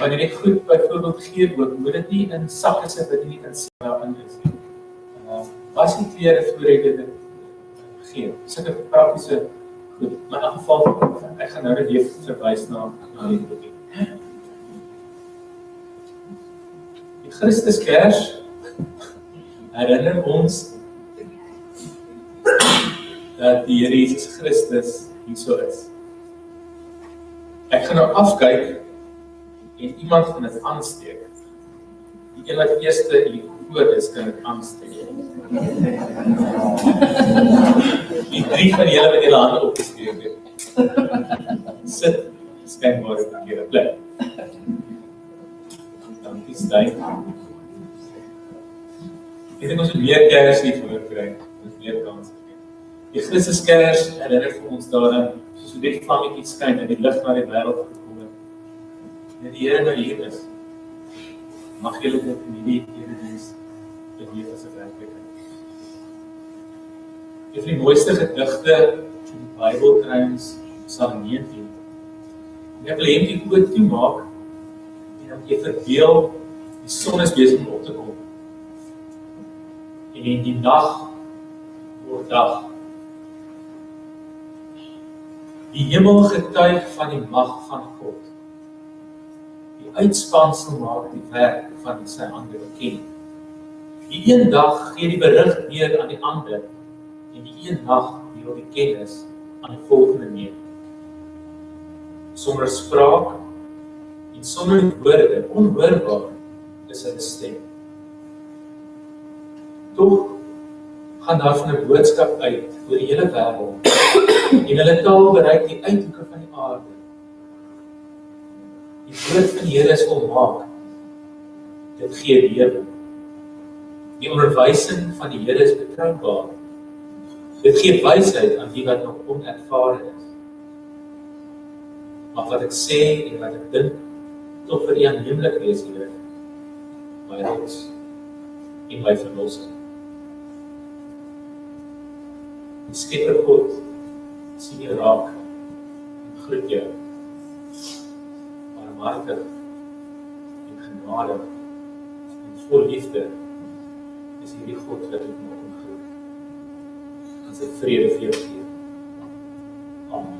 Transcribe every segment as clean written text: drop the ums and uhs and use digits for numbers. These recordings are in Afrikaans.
wanneer jy goed byvoorbeeld gee ook, moet dit nie in sakke sit wat jy nie kan sien waarin is nie. Was die klere voor jy dit gee? Sulke praktiese goed. Maar in elk geval, ek gaan nou net weer verwys na die boekie. Die Christuskers herinner ons dat die Here Jesus Christus hierso is. Ek gaan nou afkyk en iemand gaan dit aansteek. Die een wat eerste in die woord is, kan dit aansteek. Die 3 van julle met julle hande opgesteek het. Sit, skynbaar op die plek. Dankie, Stein. Ek dink ons moet meer kers hier voorkry, ons meer kans gekry. Die Christuskers herinner vir ons daaraan, soos die vlammetjie skyn en die lig na die wêreld gekom het. En die Here nou hier is, mag julle dit in hierdie erediens beleef as 'n werklikheid. Een van die mooiste gedigte in die Bybel kry ons Psalm 19. En ek wil hê jy oë toemaak en dan jy verbeel die son is besig om op te kom. En die nag word dag. Die hemel getuig van die mag van God. Die uitspansel maak die werk van sy hande bekend. Die een dag gee die berig weer aan die ander, en die een nag deel die kennis aan die volgende neer. Sonder spraak en sonder woorde, onhoorbaar is sy stem. Tog gaan daar van 'n boodskap uit oor die hele wêreld, en hulle taal bereik die uithoeke van die aarde. Die woord van die Here is volmaak, dit gee lewe. Die onderwysing van die Here is betroubaar. Dit gee wysheid aan die wat nog onervare is. Maar wat ek sê en wat ek dink, tog vir U aanneemlik wees, Here, my rots en my verlossing. Die Skepper God sien jou raak en groet jou. Barmhartig en genadig en vol liefde is hierdie God wat ek nog ontgroet. En sy vrede vir jou gee. Amen.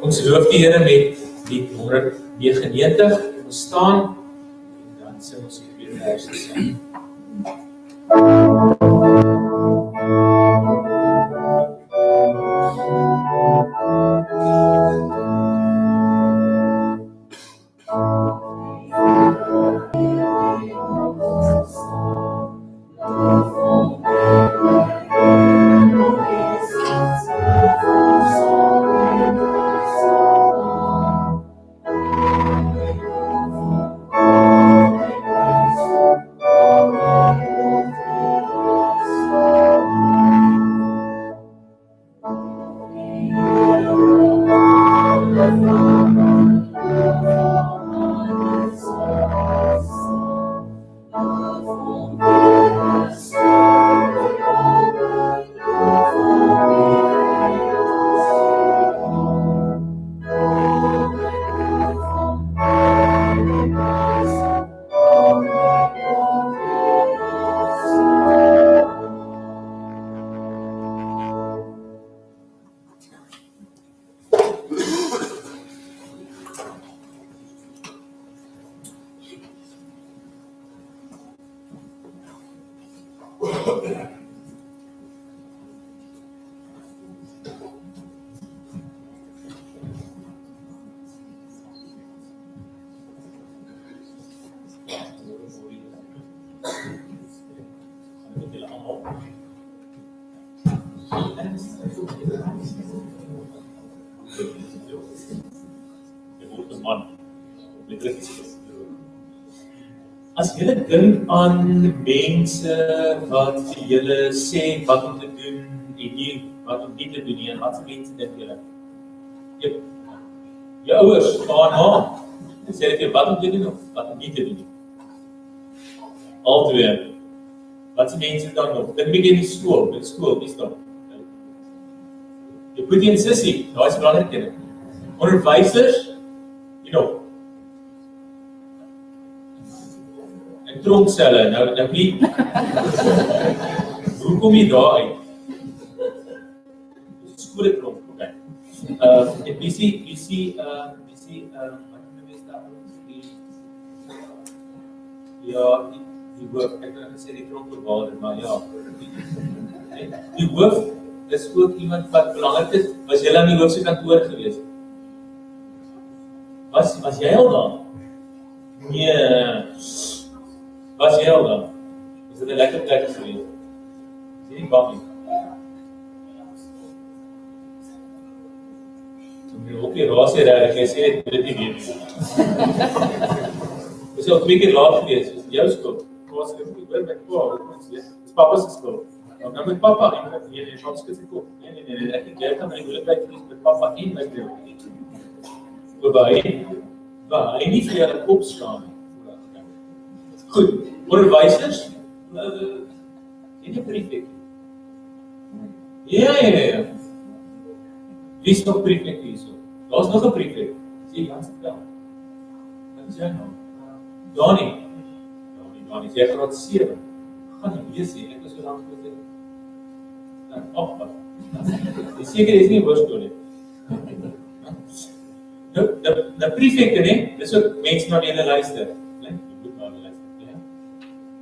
Ons loof die Here met lied 199. Ons staan en dan sing ons die 2 verse saam. As julle dink aan mense wat vir julle sê wat om te doen en nie wat om nie te doen nie, en wat vir mense dink julle? Jou ouers, pa en ma, sê dit jy wat om te doen of wat om nie te doen nie? Al twee. Wat se mense dan nog? Dink bietjie in die skool, wie staan? Jou boetie en sussie, daai is belangrike. Onderwysers, En tronkselle, nou wie, hoe kom jy daar uit? Skole tronk, okay. En wie sien, wat noem jy daar? Ja, die hoof, ek het gesê die tronkbewaarder, maar ja. Die hoof is ook iemand wat belangrik is. Was jy aan die hoofse kantoor gewees? Was jy al daar? Nee. Was jy al daar? Is dit 'n lekker plek gewees? Is jy nie bang nie? Jy hoop jy raas jy reg, jy sê dit nie weet. Is jy al 2 keer laat gewees, is jou skuld. Was ek hoor met pa, dis papa se skuld. Nou met papa, jy soms sê kom. Nee, ek kan my moeilikheid kies met papa en my broer. Waar hy nie vir jou kop staan nie. Goed, onderwysers, jy nie prefek. Ja. Wie is nog prefek hier so? Daar is nog 'n prefek. Sê Jan se tel. Wat is jy nou? Dani, jy graad 7. Gaan nie wees nie, ek was so lank met dit. Oppas. Jy seker is nie hoërskool nie. Nou prefekte nie, dis ook mense na wie hulle luister. Nee, jy moet na hulle luister. Ja.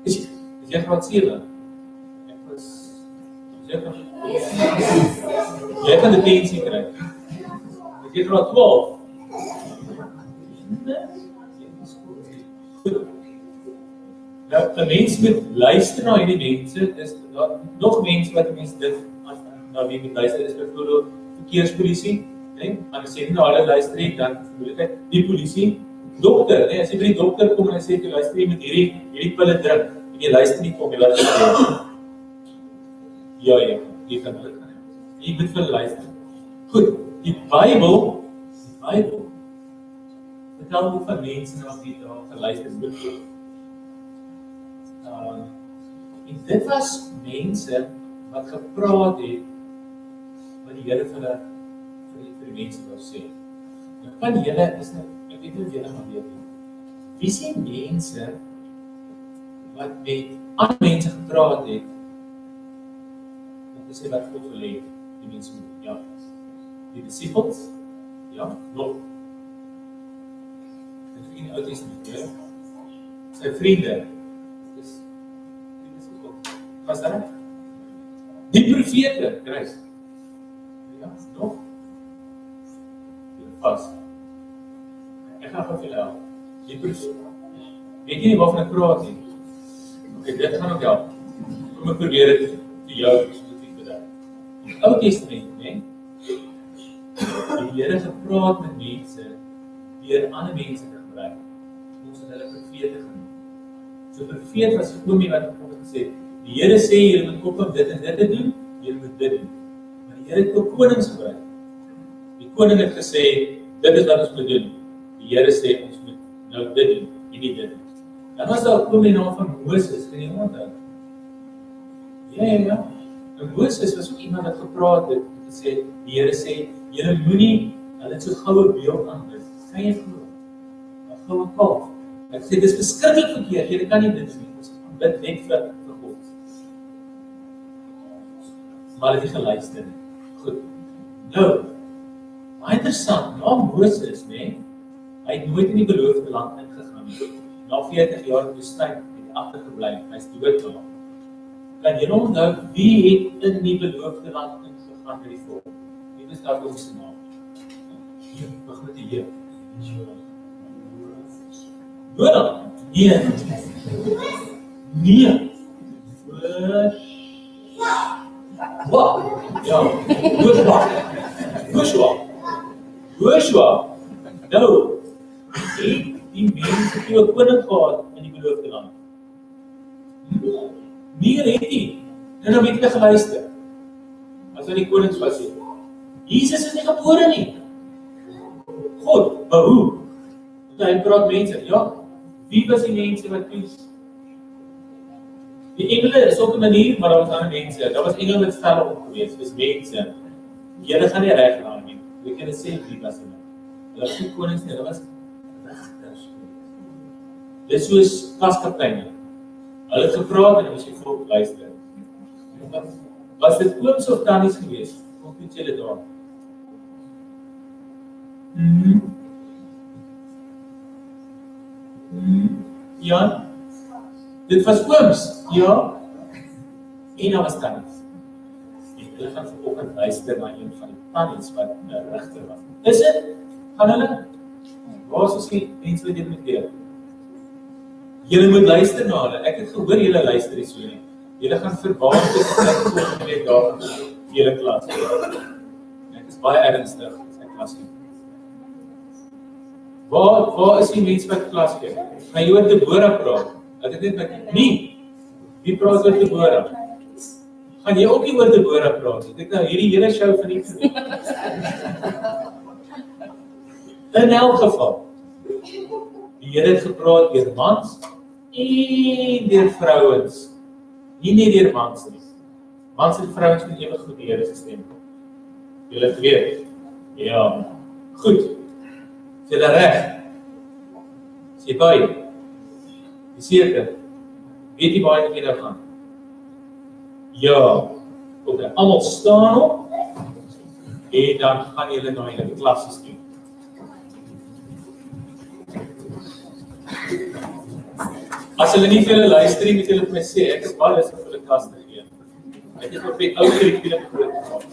Is jy graad 7? Ek was jy kan die pensie kry. Is jy graad 12? Nee. Nou, 'n mens moet luister na hierdie mense, is daar nog mense wat mense dit na wie moet luister, is byvoorbeeld verkeerspolisie, nee, as jy na hulle luister nie, dan vermoedelik die polisie, dokter, nee, as jy by die dokter kom en hy sê, jy luister nie met hierdie pille drink, en jy luister nie kom, jy wat is dit? Ja, jy kan dit gaan. Jy moet vir luister. Goed, die Bybel, vertel hoe van mense na wie daar geluister is. En dit was mense wat gepraat het wat die Here vir die mense wou sê. Nou van julle is nou, ek weet nie of julle gaan weet nie. Wie sien mense wat met ander mense gepraat het om te sê wat God wil hê die mense moet? Ja. Die disciples? Ja, nog. Dit is in die Ou Testament, ja. Sy vriende. Was dat? Die profete, Christ. Ja, nog. Vas. Ek gaan vir julle help. Die profete. Weet jy nie waarvan ek praat nie? Okay, dit gaan ook help. Kom ek probeer dit vir jou spesifiek beduid. In die Ou Testament, nee. Die Here gepraat met mense deur ander mense te gebruik. Ons het hulle profete genoem. So profeet was gekomen wat God het gesê. Die Here sê, julle moet opkom dit en dit te doen, julle moet dit doen. Maar die Here het ook konings gebruik. Die koning het gesê, dit is wat ons moet doen. Die Here sê, ons moet nou dit doen, en nie dit doen. Dan was daar ook die naam van Moses, kan jy onthou? Ja. En Moses was ook iemand wat gepraat het, en gesê, die Here sê, julle moenie, hulle het so goue beeld aanbid. Kan jy glo? 'n goue kalf. Ek sê, dis beskiklik verkeerd, julle kan nie dit doen. Ons bid net vir God. Maar het nie geluister nie. Goed. Nou, baie interessant, na Moses, nee, hy het nooit in die beloofde land ingegaan nie. Na 40 jaar in die woestyn het hy agtergebly, hy is dood daar. Kan jy onthou wie het in die beloofde land ingegaan met die volk? Wie is daar ons naam? Hier, begin met die Heer. Jonah? Nee. Wat? Ja, Joshua. Nou, die mense het ook koning gehad in die beloofde land. Nee, het nie. En dan weet jy geluister. As hy die konings was hier. Jesus is nie gebore nie. God, maar hoe? Want hy praat mense, ja. Wie was die mense wat kies? Die engele is op 'n manier, maar daar was ander mense. Daar was engele met stelle op gewees, dis mense. Julle gaan nie reg raak nie. Jy kan sê wie was hulle. Hulle was nie konings nie, hulle was Dis soos klaskapteine. Hulle het gepraat en dan moes jy volk luister. Was dit ooms of tannies geweest? Hoe weet julle daar? Ja, dit was ooms, ja. En dan was tannies. En hulle gaan vanoggend luister na een van die tannies wat 'n regter was. Is dit? Gaan hulle? Waar is die mense wat dit moet leer? Julle moet luister na hulle. Ek het gehoor julle luister nie so nie. Julle gaan verbaas wees as ek volgende week daar vir julle klas gee. Ek is baie ernstig as ek klas gee. Waar is die mense wat klas gee? Gaan jy oor Deborah praat? Ek het net met nie. Wie praat oor Deborah? Gaan jy ook nie oor Deborah praat? Ek nou hierdie hele show van die in elk geval. Die Here het gepraat deur mans en deur vrouens. Nie net deur mans nie. Mans en vrouens moet ewig goed die Here se stem. Julle het weet. Ja. Goed. Is julle reg? Is jy by? Is seker? Weet jy baie wat jy nou gaan? Ja. Okay, almal staan op. En dan gaan julle na julle klasse toe. As hulle nie vir julle luister nie, moet julle vir my sê, ek is baie lus om vir hulle klas te gee. Ek het op die ou kurrikulum groot gemaak.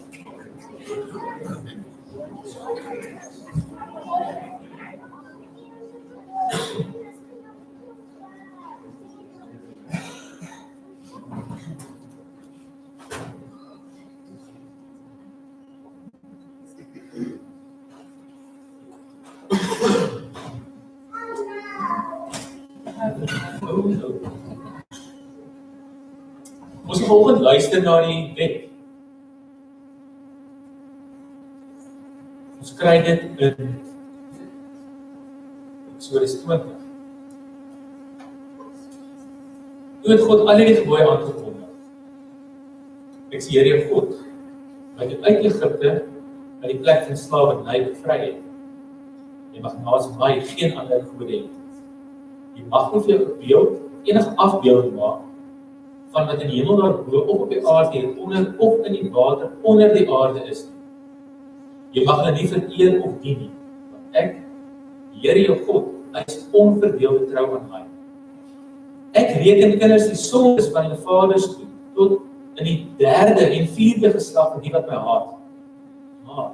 Ons moet vanoggend luister na die wet. Ons kry dit in Eksodus 20. Toe het God al die gebooie aangekondig. Ek sê Here jou God, wat jou uit Egipte uit die plek van slawerny bevry het. Jy mag naas my geen ander gode hê. Jy mag nie vir jou beeld, enige afbeelding maak van wat in die hemel daarbo of op die aarde hieronder of in die water onder die aarde is nie. Jy mag hulle nie vereer of dien nie, want ek, die Here jou God, hy is onverdeelde trou aan my. Ek reken kinders die sondes van julle vaders toe, tot in die 3de en 4de geslag van die wat my haat. Maar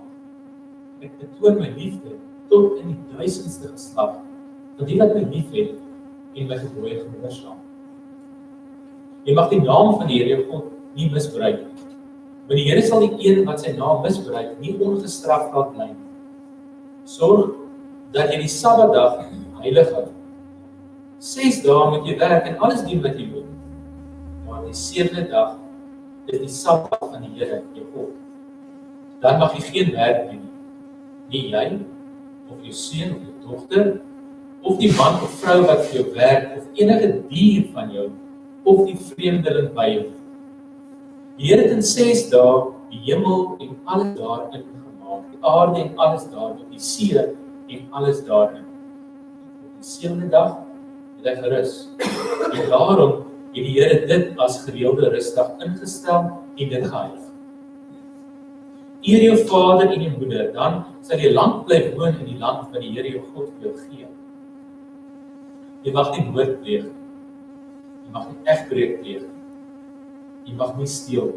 ek betoon my liefde tot in die 1000ste geslag van die wat my liefhet en my gebooie gehoorsaam. Jy mag die naam van die Here jou God nie misbruik nie. Want die Here sal die een wat sy naam misbruik nie ongestraf laat bly nie. Sorg dat jy die Sabbatdag heilig hou. 6 dae moet jy werk en alles doen wat jy wil. Maar die 7de dag is die Sabbat van die Here jou God. Dan mag jy geen werk doen nie. Nie jy of jou seun of jou dogter of die man of vrou wat vir jou werk of enige dier van jou of die vreemdeling by jou. Die Here het in 6 dae die hemel en alles daarin gemaak, die aarde en alles daarin, die see en alles daarin. Op die 7de dag het hy gerus. En daarom het die Here dit as gereelde rusdag ingestel en dit geheilig. Eer jou vader en jou moeder, dan sal jy lank bly woon in die land wat die Here jou God vir jou gee. Jy mag nie moord pleeg. Jy mag nie egbreek pleeg. Jy mag nie steel.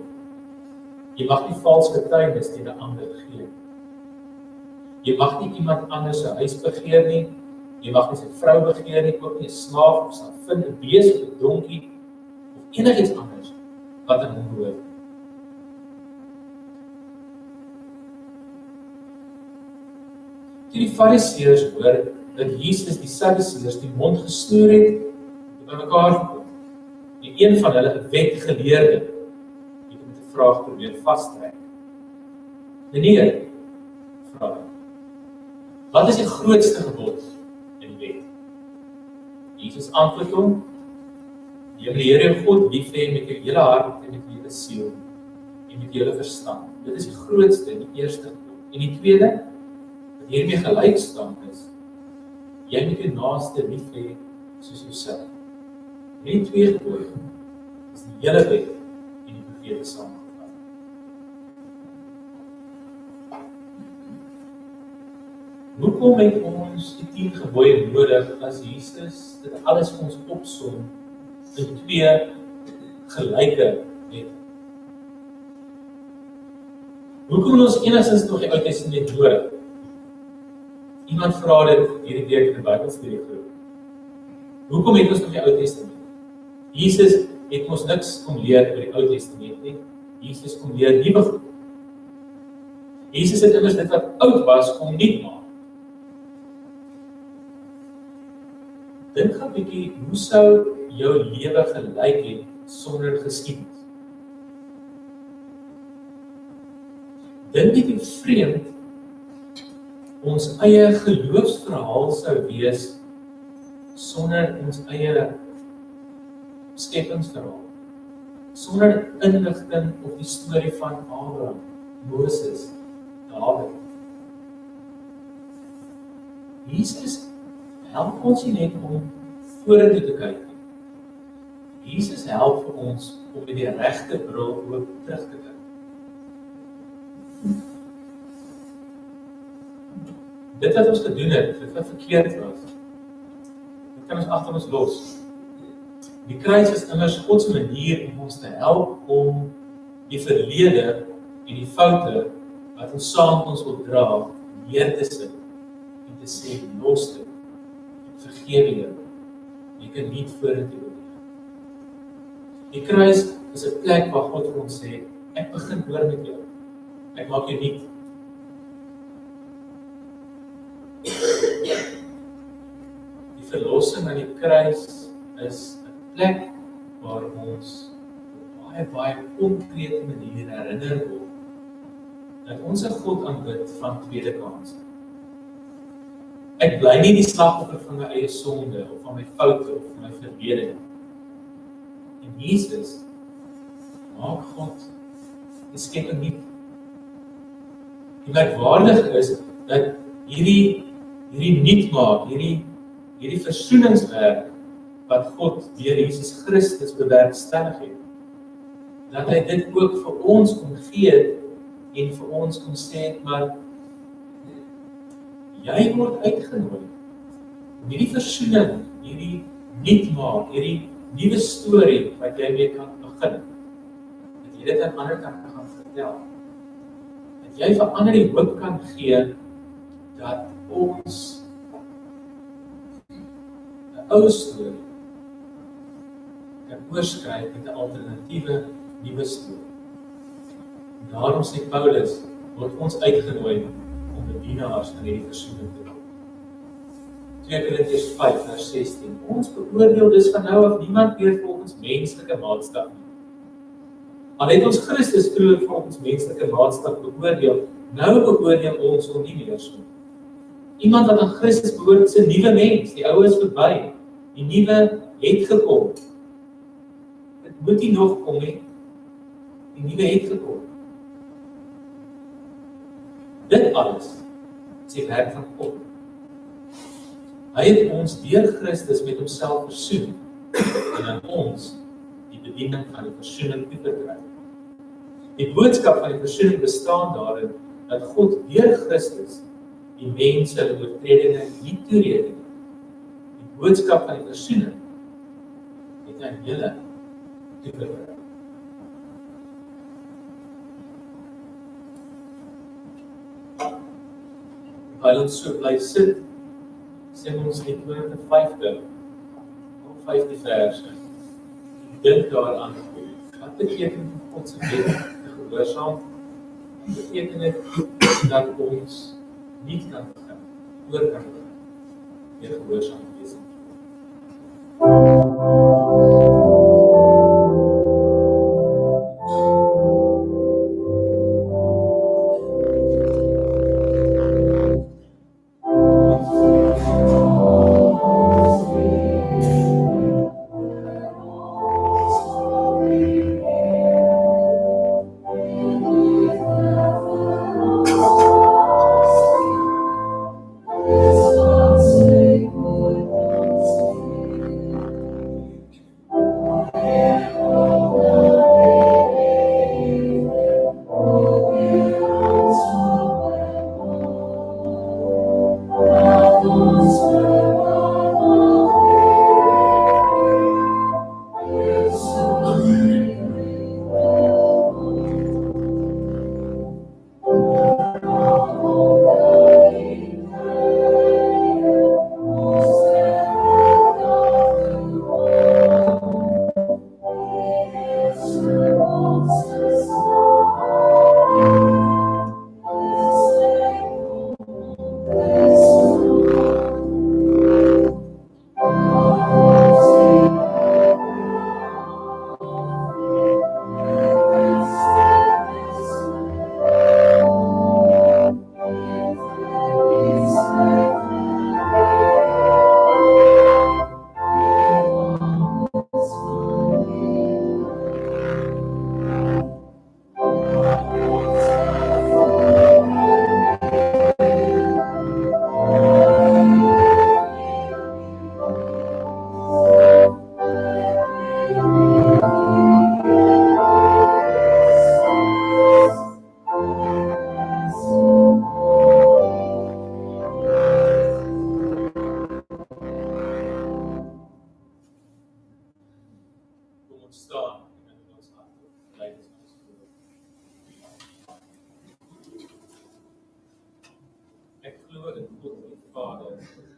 Jy mag nie vals getuienis teen 'n ander gee. Jy mag nie iemand anders se huis begeer nie. Jy mag nie sy vrou begeer nie, ook nie 'n slaaf of slavin, 'n bees of 'n donkie of enigiets anders wat aan hom behoort. Toe die Fariseërs hoor dat Jesus die Sadduseërs die mond gesnoer het, het by mekaar gekom. En een van hulle, 'n wetgeleerde, het met 'n vraag probeer vasstrek. Meneer, vra hy, wat is die grootste gebod in die wet? Jesus antwoord hom, jy moet die Here jou God lief hê met jou hele hart en met jou hele siel en met jou hele verstand. Dit is die grootste en die eerste gebod. En die tweede, wat hiermee gelyk staan is, jy moet jou naaste lief hê soos jouself. Hierdie 2 gebooie is die hele wet en die profete saamgevat. Hoekom het ons die 10 gebooie nodig as Jesus dit alles vir ons opsom in 2 gelyke wette? Hoekom het ons enigstens nog die Ou Testament nodig? Iemand vra dit hierdie week in die Bybelstudie groep. Hoekom het ons nog die Ou Testament? Jesus het ons niks kom leer oor die Ou Testament nie. Jesus kom leer nuwe goed. Jesus het immers dit wat oud was kom nuut maak. Dink gou 'n bietjie, hoe sou jou lewe gelyk het sonder geskiedenis? Dink bietjie vreemd ons eie geloofsverhaal sou wees sonder ons eie skepingsverhaal, sonder inligting op die storie van Abraham, Moses, Dawid. Jesus help ons nie net om vorentoe te kyk nie. Jesus help vir ons om met die regte bril ook terug te kyk. Dit wat ons gedoen het, dit wat verkeerd was, dit kan ons agter ons los. Die kruis is immers God se manier om ons te help om die verlede en die foute wat ons saam met ons wil dra, neer te sit en te sê, los dit, vergewe jou, jy kan nie vorentoe beweeg. Die kruis is 'n plek waar God vir ons sê, ek begin hoor met jou, ek maak jou nuut. Die verlossing aan die kruis is 'n plek waar ons op baie konkrete manier herinner word dat ons 'n God aanbid van tweede kanse. Ek bly nie die slagoffer van my eie sonde of van my foute of van my verlede nie. En Jesus maak God die skepping nuut. Die merkwaardige is dat hierdie nuut maak, hierdie versoeningswerk wat God deur Jesus Christus bewerkstellig het, dat hy dit ook vir ons kom gee en vir ons kom sê, maar jy word uitgenooi om hierdie versoening, hierdie nuut maak, hierdie nuwe storie wat jy mee kan begin, dat jy dit aan ander kan gaan vertel, dat jy vir ander die hoop kan gee dat ons 'n ou storie kan oorskryf met 'n alternatiewe nuwe storie. En daarom sê Paulus, word ons uitgenooi om bedienaars van hierdie versoening te word. 2 Korintiërs 5 vers 16. Ons beoordeel dus van nou af niemand meer volgens menslike maatstaf nie. Al het ons Christus vroeër volgens menslike maatstaf beoordeel, nou beoordeel ons hom nie meer so. Iemand wat aan Christus behoort is 'n nuwe mens, die ou is verby, die nuwe het gekom. Dit moet nie nog kom nie, die nuwe het gekom. Dit alles is die werk van God. Hy het ons deur Christus met homself versoen en aan ons die bediening van die versoening toevertrou. Die boodskap van die versoening bestaan daarin dat God deur Christus die mens hulle oortredinge nie toereken nie. Die boodskap van die versoening het aan julle toevertrou. Terwyl ons so bly sit, sê ons in 50 verse, dink daaraan, wat beteken God se wet gehoorsaam? Wat beteken dit dat ons nie kan begin, oor kan begin, deur gehoorsaam te wees?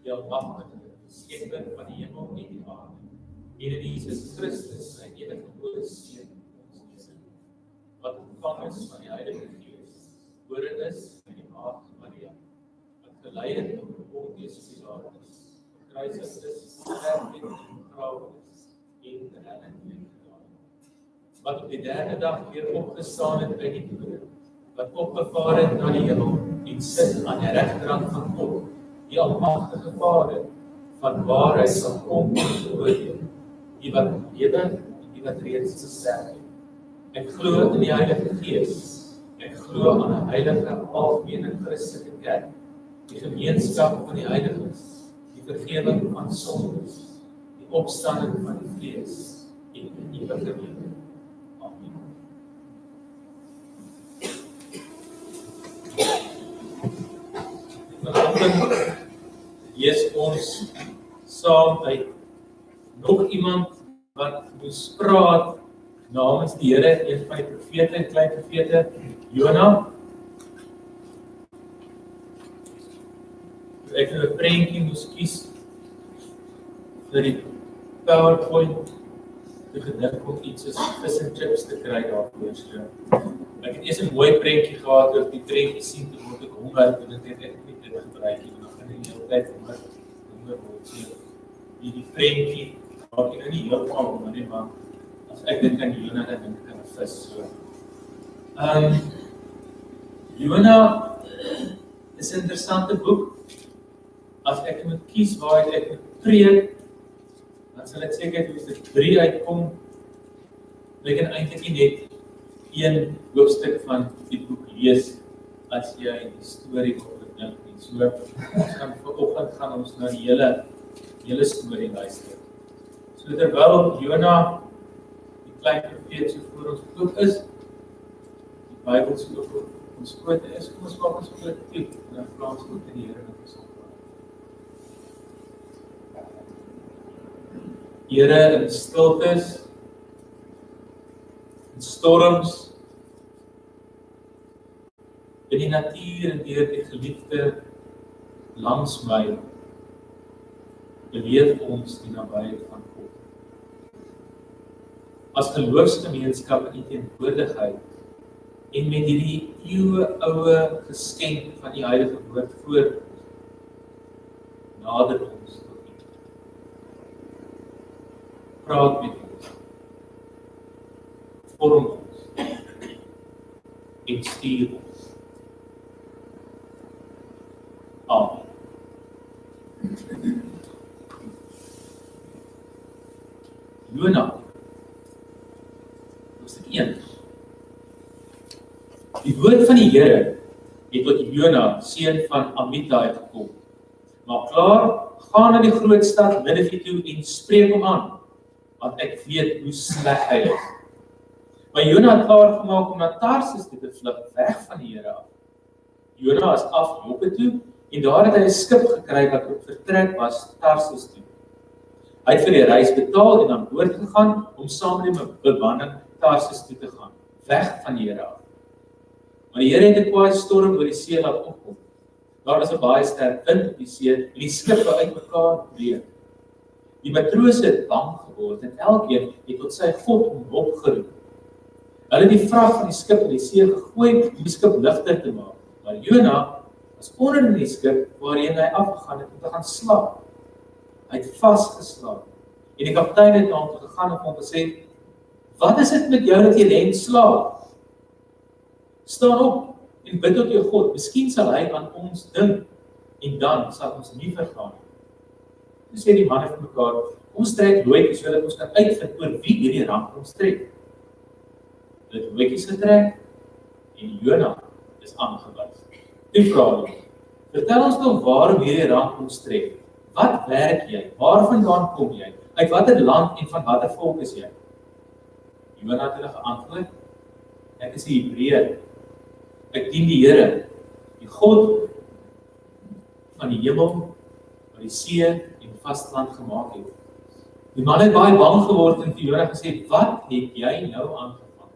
die almagtige skepper van die hemel en die aarde, en in Jesus Christus, sy enige gebore seun, ons Jesus, wat ontvang is van die Heilige Gees, gebore is in die maagd Maria, wat gelei het onder Pontius Pilatus, gekruisig is, sterf en begrawe is, en ter herdenking gedaan, wat op die derde dag weer opgestaan het uit die dode, wat opgevaar het na die hemel en sit aan die regterhand van God, die almagtige Vader, van waar hy sal kom om te oordeel, die wat lewe en die wat reeds gesterf het. Ek glo in die Heilige Gees, ek glo aan 'n heilige algemene Christelike kerk, die gemeenskap van die heiliges, die vergewing van sondes, die opstanding van die vlees en die ewige lewe. Amen. Vanoggend lees ons saam uit nog iemand wat moes praat namens die Here, een van die profete en klein profete, Jona. Ek het 'n prentjie moes kies vir die PowerPoint, te gedink om iets soos vis en chips te kry daarvoor. So, ek het eers 'n mooi prentjie gehad oor die prentjie sien, toe word ek honger, en dit het ek nie dit gebruik nie, want dan gaan ek die hele tyd honger word. So, die prentjie, maak ek nou nie heeltemal honger nie, maar as ek dink aan Jona, dan dink ek aan 'n vis. So, Jona is 'n interessante boek. As ek moet kies waar ek moet preek, dan sal ek seker hoes dit 3 uitkom. Ek kan eintlik nie net een hoofstuk van die boek lees as jy die storie wil bedink nie. So, ons gaan vanoggend gaan ons na die hele storie luister. So terwyl Jona, die klein profeet, so voor ons oop is, die Bybel so oop op ons skote is, kom ons maak ons kolektief en dan vra ons God in die Here dat ons sal praat. Here, in stiltes, in storms, in die natuur en deur die geliefde langs my, beleef ons die nabyheid van God. As geloofsgemeenskap in die teenwoordigheid en met hierdie eeuoue geskenk van die heilige woord voor, nader ons tot U. Praat met ons, vorm ons en stuur ons. Amen. Jona, hoofstuk 1. Die woord van die Here het tot Jona, seun van Amittai, gekom. Maar klaar, gaan na die groot stad Ninive toe en spreek hom aan, want ek weet hoe sleg hy is. Maar Jona het klaar gemaak om na Tarsis toe te vlug, weg van die Here af. Jona is af Joppe toe, en daar het hy 'n skip gekry wat op vertrek was Tarsis toe. Hy het vir die reis betaal en aan boord gegaan om saam met die bemanning Tarsis toe te gaan, weg van die Here af. Maar die Here het 'n kwaai storm oor die see laat opkom. Daar was 'n baie sterk wind op die see en die skip wou uitmekaar breek. Die matrose het bang geword en elkeen het tot sy God om hulp geroep. Hulle het die vrag van die skip in die see gegooi om die skip ligter te maak. Maar Jona was onder in die skip waarheen hy afgegaan het om te gaan slaap. Hy het vasgeslaap. En die kaptein het na hom toe gegaan en hom gesê: "Wat is dit met jou dat jy lê en slaap? Staan op en bid tot jou God. Miskien sal hy aan ons dink en dan sal ons nie vergaan nie." Toe sê die manne vir mekaar: "Ons trek loetjies sodat ons kan uitvind oor wie hierdie ramp ons tref." Hulle het loetjies getrek en Jona is aangewys. Toe vra hulle: "Vertel ons nou waarom hierdie ramp ons tref. Wat werk jy? Waarvandaan kom jy? Uit watter land en van watter volk is jy?" Jona het hulle geantwoord: "Ek is 'n Hebreër. Ek dien die Here, die God van die hemel, wat die see en vasteland gemaak het." Die man het baie bang geword en vir Jona gesê: "Wat het jy nou aangevang?"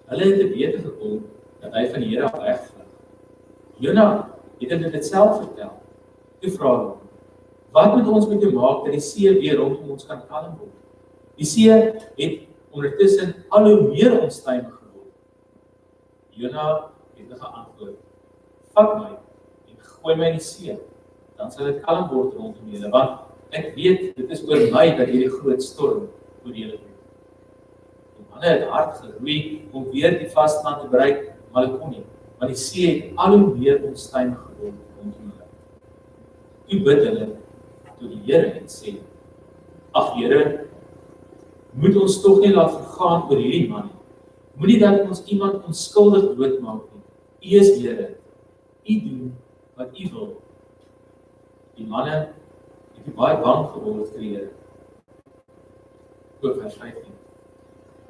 Hulle het te wete gekom dat hy van die Here af wegvlug. Jona het hy dit self vertel. Toe vra hom, wat moet ons met jou maak, dat die see weer rondom ons kan kalm word? Die see het ondertussen al hoe meer onstuimig geword. Jona het geantwoord, vat my en gooi my in die see, dan sal dit kalm word rondom julle, want ek weet, dit is oor my dat hierdie groot storm oor julle kom. Die manne het hard geroei om weer die vasteland te bereik, maar hulle kon nie, want die see het al hoe meer onstuimig geword rondom hulle. Toe bid hulle tot die Here en sê, ag Here, moet ons tog nie laat vergaan oor hierdie man nie. Moenie dat ons iemand onskuldig doodmaak nie. U is Here, u doen wat u wil. Die manne het baie bang geword vir die Here. Ook vers 15.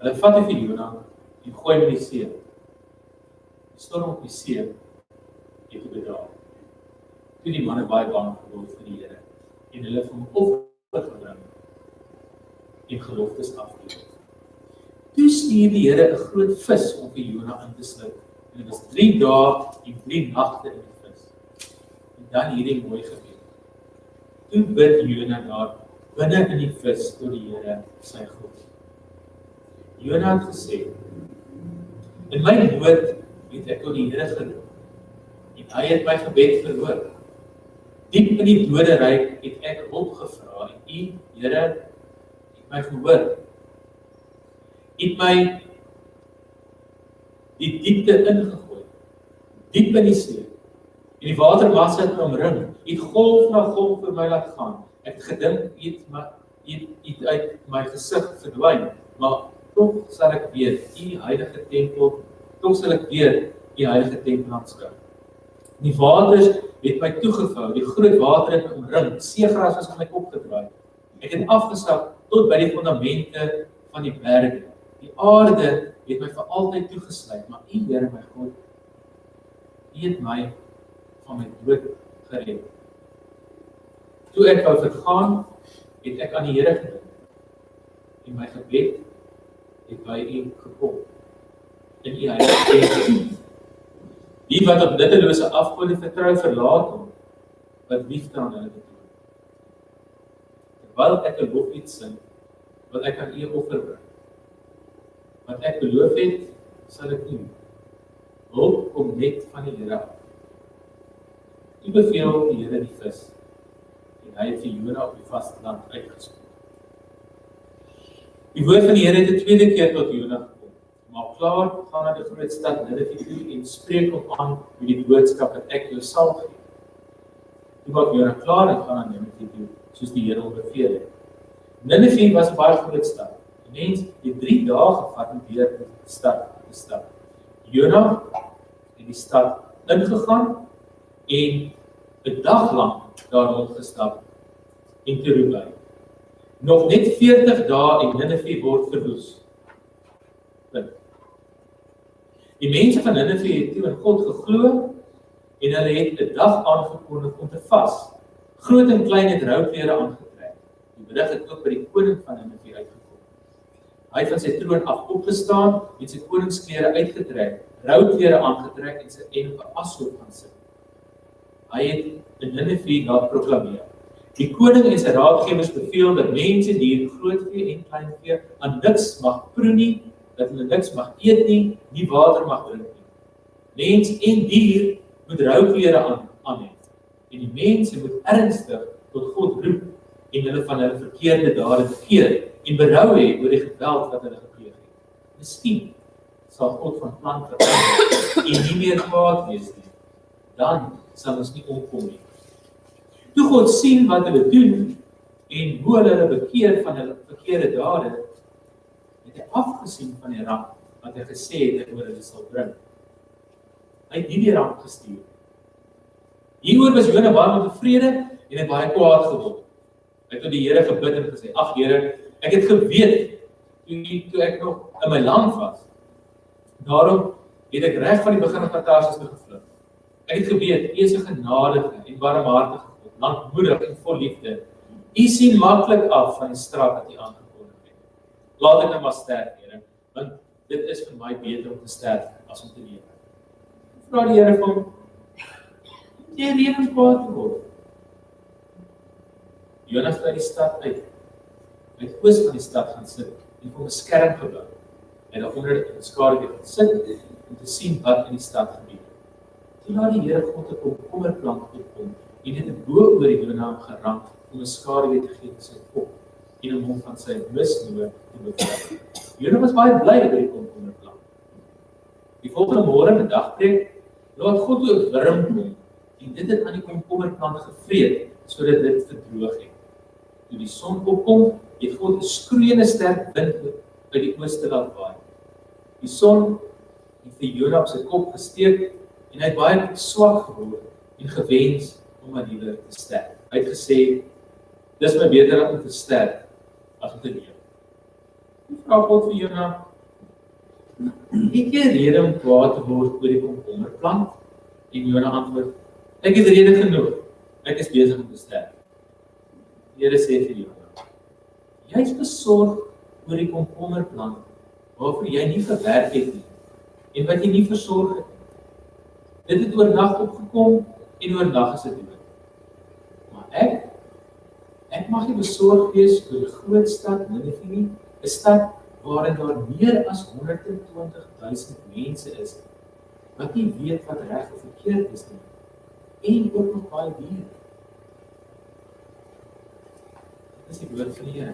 Hulle vat vir Jona en gooi hom in die see. Die storm op die see het bedaar. Toe die manne baie bang geword vir die Here en hulle vir hom offer gebring en geloftes afgeneem. Toe stuur die Here 'n groot vis om vir Jona in te sluk. En dit was 3 dae en 3 nagte in die vis. En dan hierdie mooi gebed. Toe bid Jona daar binne in die vis tot die Here sy God. Jona het gesê, in my nood het ek tot die Here geroep en hy het my gebed verhoor. Diep in die doderyk het ek hulp gevra en u, Here, het my gehoor. Het my die diepte ingegooi, diep in die see, en die watermassa het my omring, het golf na golf vir my laat gaan. Ek het gedink, het uit my gesig verdwyn, maar tog sal ek weer u heilige tempel, tog sal ek weer u heilige tempel aanskou. Die waters het my toegevou, die groot water het my omring, seegras was op my kop gedraai. Ek het afgesak tot by die fondamente van die berge. Die aarde het my vir altyd toegesluit, maar u, Here my God, u het my van my dood gered. Toe ek wou vergaan, het ek aan die Here gedink. En my gebed het by u gekom. In u heilige tempel. Die wat op nuttelose afgode vertrou, verlaat hom, wat liefde aan hulle betoon. Terwyl ek 'n loflied sing, wil ek aan u offer bring. Wat ek beloof het, sal ek doen. Hulp kom net van die Here af. Toe beveel die Here die vis, en hy het vir Jona op die vasteland uitgespoel. Die woord van die Here het 'n tweede keer tot Jona gekom. Maar klaar, gaan na die groot stad Ninive toe en spreek hom aan met die boodskap dat ek jou sal gee. Toe maak Jona klaar en gaan na Ninive toe, soos die Here hom beveel het. Ninive was 'n baie groot stad. Die mens het 3 dae gevat om deur die stad te stap. Jona het die stad ingegaan en 'n dag lank daar rondgestap en te roep hy, nog net 40 dae en Ninive word verwoes. Die mense van Ninive het toe in God geglo en hulle het 'n dag aangekondig om te vas. Groot en klein het rouklere aangetrek. Die berig het ook by die koning van Ninive uitgekom. Hy het van sy troon af opgestaan en sy koningsklere uitgetrek, rouklere aangetrek en sy en op 'n ashoop gaan sit. Hy het in Ninive laat proklameer. Die koning en sy raadgewers beveel dat mense, dier, grootvee en kleinvee aan niks mag proe nie, dat hulle niks mag eet nie water mag drink nie. Mens en dier moet rouklere aan hê. En die mense moet ernstig tot God roep en hulle van hulle verkeerde dade bekeer en berou hê oor die geweld wat hulle gepleeg het. Miskien sal God van plan verander en nie meer kwaad wees nie. Dan sal ons nie omkom nie. Toe God sien wat hulle doen en hoe hulle bekeer van hulle verkeerde dade, het hy afgesien van die ramp wat hy gesê het oor hulle sal bring. Hy het nie die ramp gestuur. Hieroor was Jona baie ontevrede en het baie kwaad geword. Hy het tot die Here gebid en gesê, ag Here, ek het geweet toe ek nog in my land was. Daarom het ek reg van die begin af Tarsus toe gevlug. Ek het geweet, U is 'n genadige en barmhartige God, lankmoedig en vol liefde. U sien maklik af van die straf wat U aangekondig het. Laat ek nou maar sterf, Here, want dit is vir my beter om te sterf as om te lewe. Vra die Here vir hom, Jy rede om kwaad te word. Jonas het uit die stad uit oos van die stad gaan sit en vir 'n skerm gebou. En daaronder in skaduwee gaan sit om te sien wat in die stad gebeur. Toe laat die Here God 'n komkommerplant opkom en dit het bo oor Jona gerank om 'n skaduwee te gee vir sy kop en om hom van sy misnoë te bevry. Jona was baie bly oor die komkommerplant. Die volgende môre met dagbreek laat God 'n wurm kom en dit het aan die komkommerplant gevreet sodat dit verdroog het. Toe die son opkom, het God 'n skroeiende sterk wind uit die ooste laat waai. Die son het vir Jona op sy kop gesteek en hy het baie swak geword en gewens om maar liewer te sterf. Hy het gesê, dis my beter om te sterf as om te leef. Die vra God vir Jona, het jy rede om kwaad te word oor die komkommerplant? En Jona antwoord, ek het rede genoeg, ek is besig om te sterf. Die Here sê vir Jona, jy is besorg oor die komkommerplant, waarvoor jy nie gewerk het nie, en wat jy nie versorg het nie. Dit het oornag opgekom, en oornag is dit dood. Maar ek mag nie besorg wees oor die groot stad Ninive nie, 'n stad waarin daar meer as 120.000 mense is, wat nie weet wat reg of verkeerd is nie, en ook nog baie diere. Dit is die woord van die Here.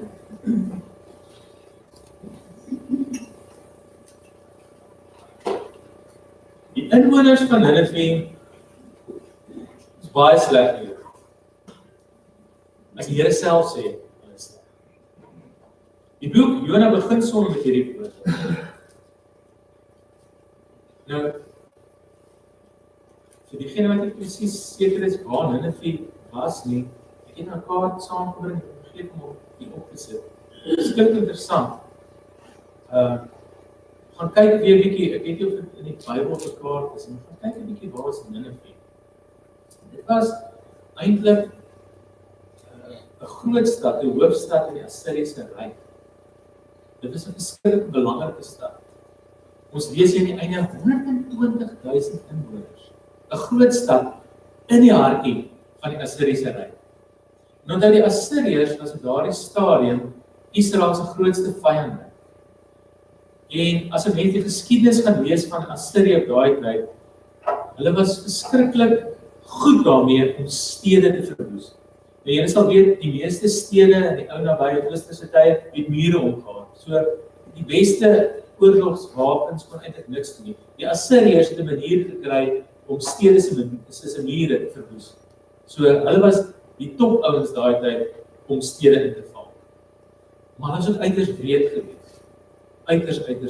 Die inwoners van Ninive is baie sleg hier. As die Here self sê, hulle is sleg. Die boek Jona begin sommer met hierdie woorde. Nou, vir diegene wat nie presies seker is waar Ninive was nie, ek het 'n kaart saamgebring, vergeet om op te sit. Dit is klink interessant. Gaan kyk weer 'n bietjie, ek weet nie of dit in die Bybel op 'n kaart is, maar gaan kyk 'n bietjie waar is Ninive. Dit was eintlik 'n groot stad, 'n hoofstad in die Assiriese ryk. Dit is 'n beskiklik belangrike stad. Ons lees hier aan die einde 120.000 inwoners. 'n Groot stad in die hartjie van die Assiriese ryk. En onthou die Assiriërs was op daardie stadium Israel se grootste vyande. En as 'n mens die geskiedenis gaan lees van Assirië op daai tyd, hulle was verskriklik goed daarmee om stede te verwoes. Nou julle sal weet, die meeste stede in die ou nabye Oosterse tyd het mure omgehang. So die beste oorlogswapens kon eintlik niks doen nie. Die Assiriërs het 'n manier gekry om stede se mure te verwoes. So hulle was die top ouens daai tyd om stede in te val. Maar hulle was ook uiters wreed geweest. Uiters wreed.